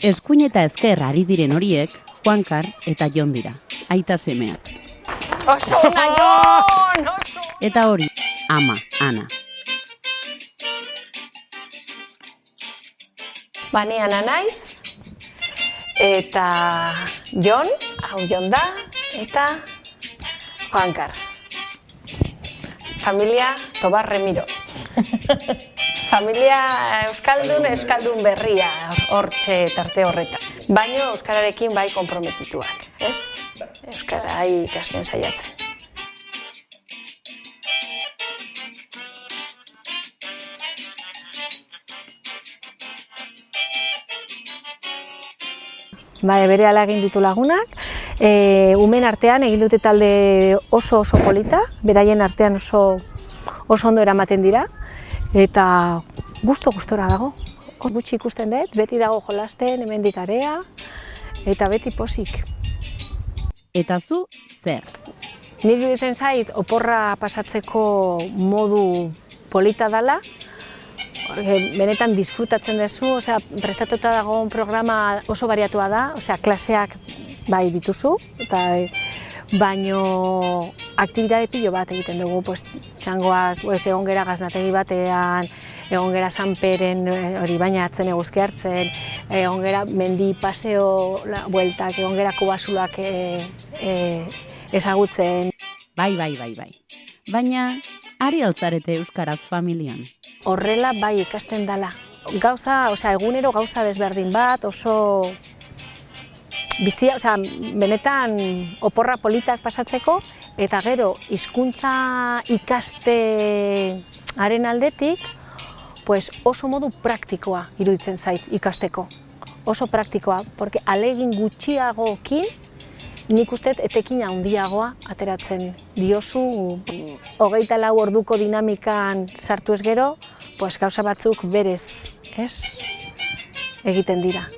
Eskuin eta ezker ari diren horiek, Juankar eta Jon dira, aita semeak. Oso ona, Jon! Oso! Eta hori, ama, Ana. Ni Ana naiz, eta Jon, hau Jon da, eta Juankar. Familia Tobar Remiro. Familia euskaldun berria, hortxe tarte horretan. Baina euskararekin bai konprometituak, ez? Euskara ikasten saiatzen. Berehala egin ditu lagunak, umen artean egin dute talde oso polita, beraien artean oso ondo eramaten dira, eta gustora dago. Gutxi ikusten dut, beti dago jolasten, hemendik area, eta beti pozik. Eta zu, zer? Niri iruditzen zait, oporra pasatzeko modu polita dela, benetan disfrutatzen duzu, prestatuta dagoen programa oso bariatua da, klaseak bai dituzu, baino aktibitate pilo bat egiten dugu, txangoak, egon gera gaznategi batean, egon gera Sanperen hori bainatzen, eguzki hartzen, egon gera mendi paseo bueltak, egon gera kobasulak ezagutzen. Bai. Baina, ari altzarete euskaraz familian? Horrela bai ikasten dela. Egunero gauza desberdin bat, oso bizia, benetan oporra politak pasatzeko, eta gero hizkuntza ikastearen aldetik, oso modu praktikoa iruditzen zait ikasteko. Oso praktikoa, porque alegin gutxiagokin nik uste etekin handiagoa ateratzen diozu. 24 orduko dinamikan sartu ez gero, gauza batzuk berez egiten dira.